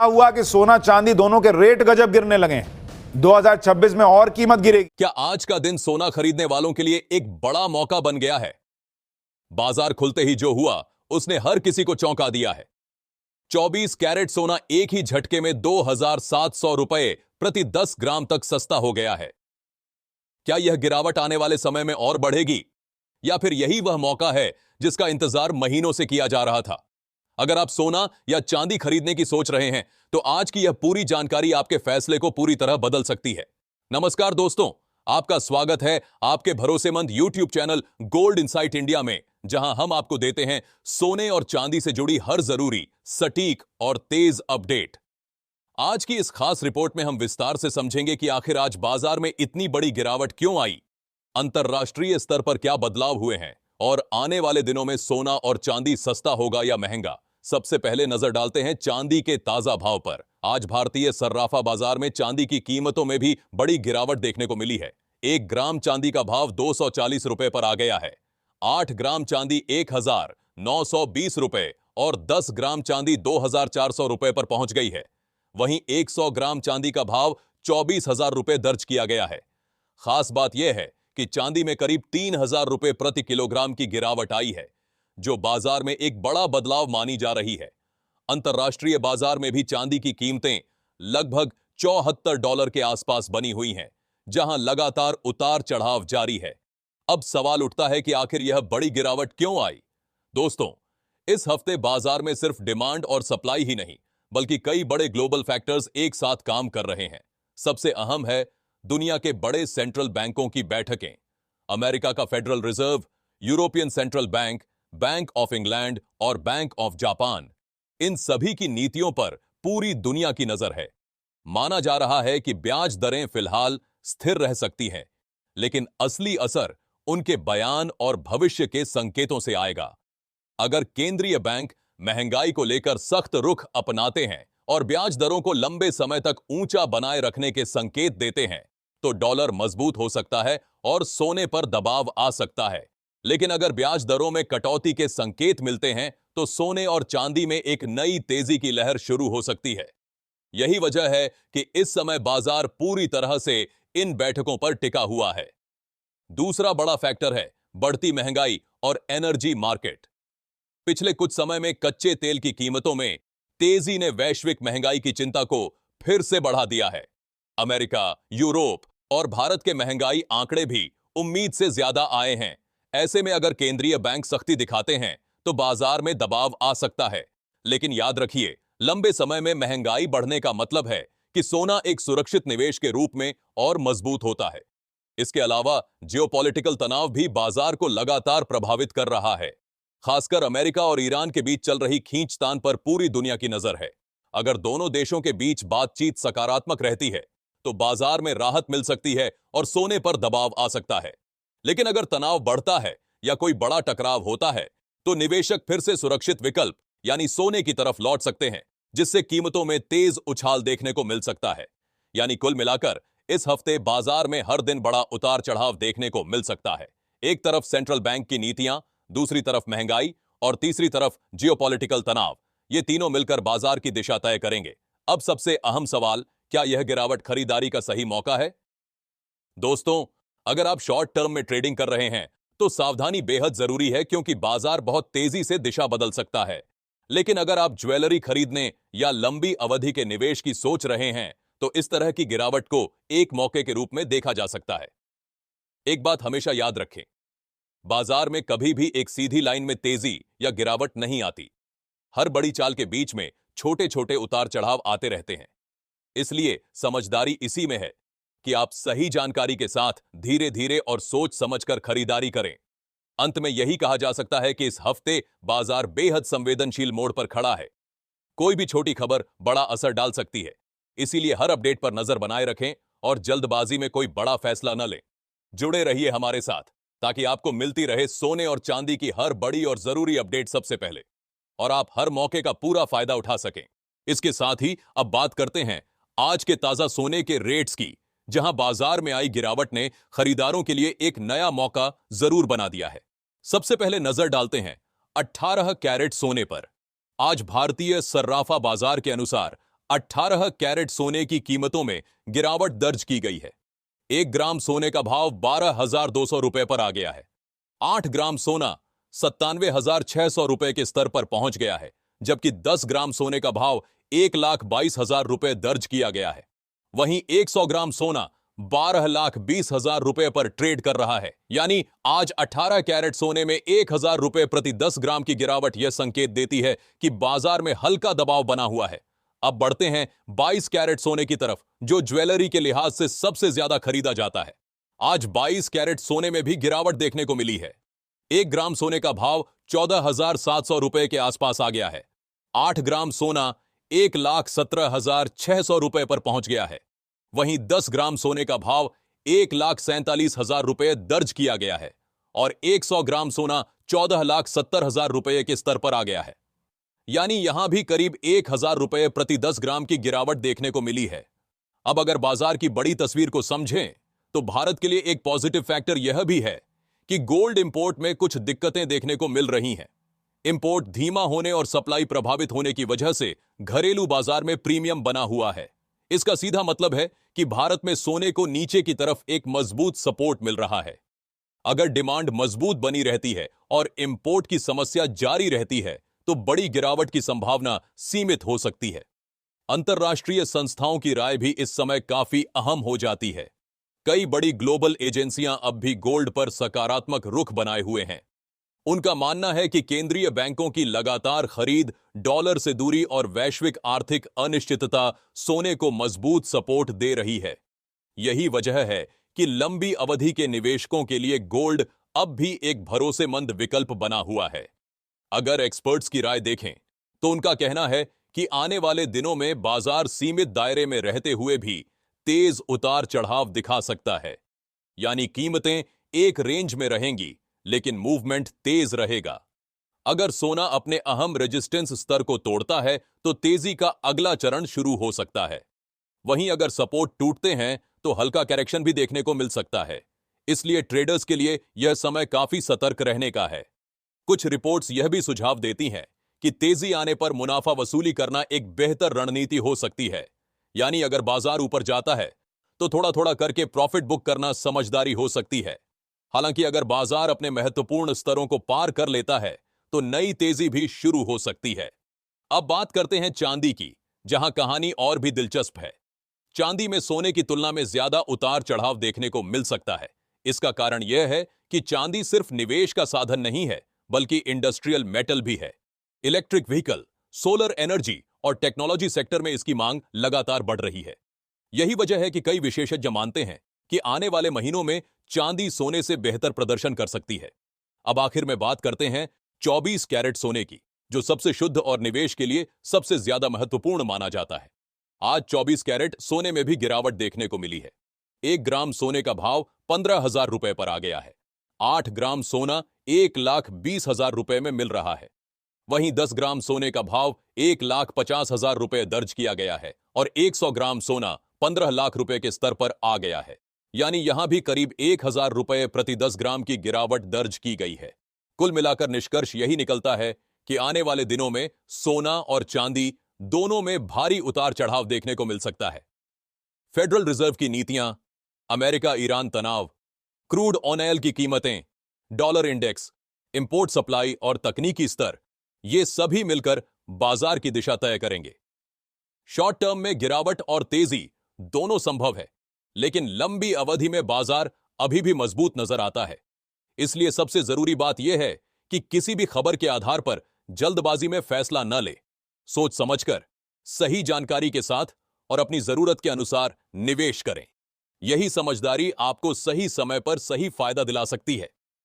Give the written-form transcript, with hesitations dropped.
हुआ कि सोना चांदी दोनों के रेट गजब गिरने लगे हैं। 2026 में और कीमत गिरेगी। क्या आज का दिन सोना खरीदने वालों के लिए एक बड़ा मौका बन गया है? बाजार खुलते ही जो हुआ उसने हर किसी को चौंका दिया है। 24 कैरेट सोना एक ही झटके में 2,700 रुपए प्रति 10 ग्राम तक सस्ता हो गया है। क्या यह गिरावट आने वाले समय में और बढ़ेगी, या फिर यही वह मौका है जिसका इंतजार महीनों से किया जा रहा था? अगर आप सोना या चांदी खरीदने की सोच रहे हैं तो आज की यह पूरी जानकारी आपके फैसले को पूरी तरह बदल सकती है। नमस्कार दोस्तों, आपका स्वागत है आपके भरोसेमंद YouTube channel gold insight India में, जहां हम आपको देते हैं सोने और चांदी से जुड़ी हर जरूरी, सटीक और तेज अपडेट। आज की इस खास रिपोर्ट में हम विस्तार से समझेंगे कि आखिर आज बाजार में इतनी बड़ी गिरावट क्यों आई, अंतरराष्ट्रीय स्तर पर क्या बदलाव हुए हैं और आने वाले दिनों में सोना और चांदी सस्ता होगा या महंगा। सबसे पहले नजर डालते हैं चांदी के ताजा भाव पर। आज भारतीय सर्राफा बाजार में चांदी की कीमतों में भी बड़ी गिरावट देखने को मिली है। 1 ग्राम चांदी का भाव 240 रुपए पर आ गया है। 8 ग्राम चांदी 1,920 रुपए और 10 ग्राम चांदी 2,400 रुपए पर पहुंच गई है। वहीं 100 ग्राम चांदी का भाव 24,000 रुपए दर्ज किया गया है। खास बात यह है कि चांदी में करीब 3,000 रुपए प्रति किलोग्राम की गिरावट आई है, जो बाजार में एक बड़ा बदलाव मानी जा रही है। अंतर्राष्ट्रीय बाजार में भी चांदी की कीमतें लगभग $74 के आसपास बनी हुई हैं, जहां लगातार उतार चढ़ाव जारी है। अब सवाल उठता है कि आखिर यह बड़ी गिरावट क्यों आई? दोस्तों, इस हफ्ते बाजार में सिर्फ डिमांड और सप्लाई ही नहीं, बल्कि कई बड़े ग्लोबल फैक्टर्स एक साथ काम कर रहे हैं। सबसे अहम है दुनिया के बड़े सेंट्रल बैंकों की बैठकें। अमेरिका का federal reserve, European central bank, bank of England और बैंक ऑफ जापान, इन सभी की नीतियों पर पूरी दुनिया की नजर है। माना जा रहा है कि ब्याज दरें फिलहाल स्थिर रह सकती हैं, लेकिन असली असर उनके बयान और भविष्य के संकेतों से आएगा। अगर केंद्रीय बैंक महंगाई को लेकर सख्त रुख अपनाते हैं और ब्याज दरों को लंबे समय तक ऊंचा बनाए रखने के संकेत देते हैं, तो डॉलर मजबूत हो सकता है और सोने पर दबाव आ सकता है। लेकिन अगर ब्याज दरों में कटौती के संकेत मिलते हैं तो सोने और चांदी में एक नई तेजी की लहर शुरू हो सकती है। यही वजह है कि इस समय बाजार पूरी तरह से इन बैठकों पर टिका हुआ है। दूसरा बड़ा फैक्टर है बढ़ती महंगाई और एनर्जी मार्केट। पिछले कुछ समय में कच्चे तेल की कीमतों में तेजी ने वैश्विक महंगाई की चिंता को फिर से बढ़ा दिया है। अमेरिका, यूरोप और भारत के महंगाई आंकड़े भी उम्मीद से ज्यादा आए हैं। ऐसे में अगर केंद्रीय बैंक सख्ती दिखाते हैं तो बाजार में दबाव आ सकता है। लेकिन याद रखिए, लंबे समय में महंगाई बढ़ने का मतलब है कि सोना एक सुरक्षित निवेश के रूप में और मजबूत होता है। इसके अलावा जियोपॉलिटिकल तनाव भी बाजार को लगातार प्रभावित कर रहा है। खासकर अमेरिका और ईरान के बीच चल रही खींचतान पर पूरी दुनिया की नजर है। अगर दोनों देशों के बीच बातचीत सकारात्मक रहती है तो बाजार में राहत मिल सकती है और सोने पर दबाव आ सकता है। लेकिन अगर तनाव बढ़ता है या कोई बड़ा टकराव होता है तो निवेशक फिर से सुरक्षित विकल्प यानी सोने की तरफ लौट सकते हैं, जिससे कीमतों में तेज उछाल देखने को मिल सकता है। यानी कुल मिलाकर इस हफ्ते बाजार में हर दिन बड़ा उतार चढ़ाव देखने को मिल सकता है। एक तरफ सेंट्रल बैंक की नीतियां, दूसरी तरफ महंगाई और तीसरी तरफ जियोपॉलिटिकल तनाव, ये तीनों मिलकर बाजार की दिशा तय करेंगे। अब सबसे अहम सवाल, क्या यह गिरावट खरीदारी का सही मौका है? दोस्तों, अगर आप शॉर्ट टर्म में ट्रेडिंग कर रहे हैं तो सावधानी बेहद जरूरी है, क्योंकि बाजार बहुत तेजी से दिशा बदल सकता है। लेकिन अगर आप ज्वेलरी खरीदने या लंबी अवधि के निवेश की सोच रहे हैं तो इस तरह की गिरावट को एक मौके के रूप में देखा जा सकता है। एक बात हमेशा याद रखें, बाजार में कभी भी एक सीधी लाइन में तेजी या गिरावट नहीं आती। हर बड़ी चाल के बीच में छोटे छोटे उतार चढ़ाव आते रहते हैं। इसलिए समझदारी इसी में है कि आप सही जानकारी के साथ धीरे धीरे और सोच समझकर खरीदारी करें। अंत में यही कहा जा सकता है कि इस हफ्ते बाजार बेहद संवेदनशील मोड़ पर खड़ा है। कोई भी छोटी खबर बड़ा असर डाल सकती है। इसीलिए हर अपडेट पर नजर बनाए रखें और जल्दबाजी में कोई बड़ा फैसला न लें। जुड़े रहिए हमारे साथ ताकि आपको मिलती रहे सोने और चांदी की हर बड़ी और जरूरी अपडेट सबसे पहले, और आप हर मौके का पूरा फायदा उठा सकें। इसके साथ ही अब बात करते हैं आज के ताजा सोने के रेट्स की, जहां बाजार में आई गिरावट ने खरीदारों के लिए एक नया मौका जरूर बना दिया है। सबसे पहले नजर डालते हैं 18 कैरेट सोने पर। आज भारतीय सर्राफा बाजार के अनुसार 18 कैरेट सोने की कीमतों में गिरावट दर्ज की गई है। 1 ग्राम सोने का भाव 12,200 रुपए पर आ गया है। 8 ग्राम सोना 97,600 रुपए के स्तर पर पहुंच गया है, जबकि 10 ग्राम सोने का भाव 1,22,000 रुपए दर्ज किया गया है। वहीं 100 ग्राम सोना 12,20,000 रुपए पर ट्रेड कर रहा है। यानी आज 18 कैरेट सोने में 1,000 रुपए प्रति 10 ग्राम की गिरावट यह संकेत देती है कि बाजार में हल्का दबाव बना हुआ है। अब बढ़ते हैं 22 कैरेट सोने की तरफ, जो ज्वेलरी के लिहाज से सबसे ज्यादा खरीदा जाता है। आज 22 कैरेट सोने में भी गिरावट देखने को मिली है। 1 ग्राम सोने का भाव 14,700 रुपए के आसपास आ गया है। 8 ग्राम सोना 1,17,600 रुपए पर पहुंच गया है। वहीं 10 ग्राम सोने का भाव 1,47,000 रुपए दर्ज किया गया है और 100 ग्राम सोना 14,70,000 रुपए के स्तर पर आ गया है। यानी यहां भी करीब 1,000 रुपए प्रति 10 ग्राम की गिरावट देखने को मिली है। अब अगर बाजार की बड़ी तस्वीर को समझें तो भारत के लिए एक पॉजिटिव फैक्टर यह भी है कि गोल्ड इंपोर्ट में कुछ दिक्कतें देखने को मिल रही हैं। इंपोर्ट धीमा होने और सप्लाई प्रभावित होने की वजह से घरेलू बाजार में प्रीमियम बना हुआ है। इसका सीधा मतलब है कि भारत में सोने को नीचे की तरफ एक मजबूत सपोर्ट मिल रहा है। अगर डिमांड मजबूत बनी रहती है और इंपोर्ट की समस्या जारी रहती है तो बड़ी गिरावट की संभावना सीमित हो सकती है। अंतर्राष्ट्रीय संस्थाओं की राय भी इस समय काफी अहम हो जाती है। कई बड़ी ग्लोबल एजेंसियां अब भी गोल्ड पर सकारात्मक रुख बनाए हुए हैं। उनका मानना है कि केंद्रीय बैंकों की लगातार खरीद, डॉलर से दूरी और वैश्विक आर्थिक अनिश्चितता सोने को मजबूत सपोर्ट दे रही है। यही वजह है कि लंबी अवधि के निवेशकों के लिए गोल्ड अब भी एक भरोसेमंद विकल्प बना हुआ है। अगर एक्सपर्ट्स की राय देखें तो उनका कहना है कि आने वाले दिनों में बाजार सीमित दायरे में रहते हुए भी तेज उतार चढ़ाव दिखा सकता है। यानी कीमतें एक रेंज में रहेंगी लेकिन मूवमेंट तेज रहेगा। अगर सोना अपने अहम रेजिस्टेंस स्तर को तोड़ता है तो तेजी का अगला चरण शुरू हो सकता है। वहीं अगर सपोर्ट टूटते हैं तो हल्का करेक्शन भी देखने को मिल सकता है। इसलिए ट्रेडर्स के लिए यह समय काफी सतर्क रहने का है। कुछ रिपोर्ट्स यह भी सुझाव देती हैं कि तेजी आने पर मुनाफा वसूली करना एक बेहतर रणनीति हो सकती है। यानी अगर बाजार ऊपर जाता है तो थोड़ा थोड़ा करके प्रॉफिट बुक करना समझदारी हो सकती है। हालांकि अगर बाजार अपने महत्वपूर्ण स्तरों को पार कर लेता है तो नई तेजी भी शुरू हो सकती है। अब बात करते हैं चांदी की, जहां कहानी और भी दिलचस्प है। चांदी में सोने की तुलना में ज्यादा उतार चढ़ाव देखने को मिल सकता है। इसका कारण यह है कि चांदी सिर्फ निवेश का साधन नहीं है, बल्कि इंडस्ट्रियल मेटल भी है। इलेक्ट्रिक व्हीकल, सोलर एनर्जी और टेक्नोलॉजी सेक्टर में इसकी मांग लगातार बढ़ रही है। यही वजह है कि कई विशेषज्ञ मानते हैं कि आने वाले महीनों में चांदी सोने से बेहतर प्रदर्शन कर सकती है। अब आखिर में बात करते हैं 24 कैरेट सोने की, जो सबसे शुद्ध और निवेश के लिए सबसे ज्यादा महत्वपूर्ण माना जाता है। आज 24 कैरेट सोने में भी गिरावट देखने को मिली है। 1 ग्राम सोने का भाव 15,000 रुपए पर आ गया है। 8 ग्राम सोना 1,20,000 रुपए में मिल रहा है। वहीं 10 ग्राम सोने का भाव 1,50,000 रुपए दर्ज किया गया है और 100 ग्राम सोना 15 लाख रुपए के स्तर पर आ गया है। यानी यहां भी करीब 1,000 रुपए प्रति 10 ग्राम की गिरावट दर्ज की गई है। कुल मिलाकर निष्कर्ष यही निकलता है कि आने वाले दिनों में सोना और चांदी दोनों में भारी उतार चढ़ाव देखने को मिल सकता है। फेडरल रिजर्व की नीतियां, अमेरिका ईरान तनाव, क्रूड ऑयल की कीमतें, डॉलर इंडेक्स, इंपोर्ट सप्लाई और तकनीकी स्तर, ये सभी मिलकर बाजार की दिशा तय करेंगे। शॉर्ट टर्म में गिरावट और तेजी दोनों संभव है, लेकिन लंबी अवधि में बाजार अभी भी मजबूत नजर आता है। इसलिए सबसे जरूरी बात यह है कि किसी भी खबर के आधार पर जल्दबाजी में फैसला न ले। सोच समझकर, सही जानकारी के साथ और अपनी जरूरत के अनुसार निवेश करें। यही समझदारी आपको सही समय पर सही फायदा दिला सकती है।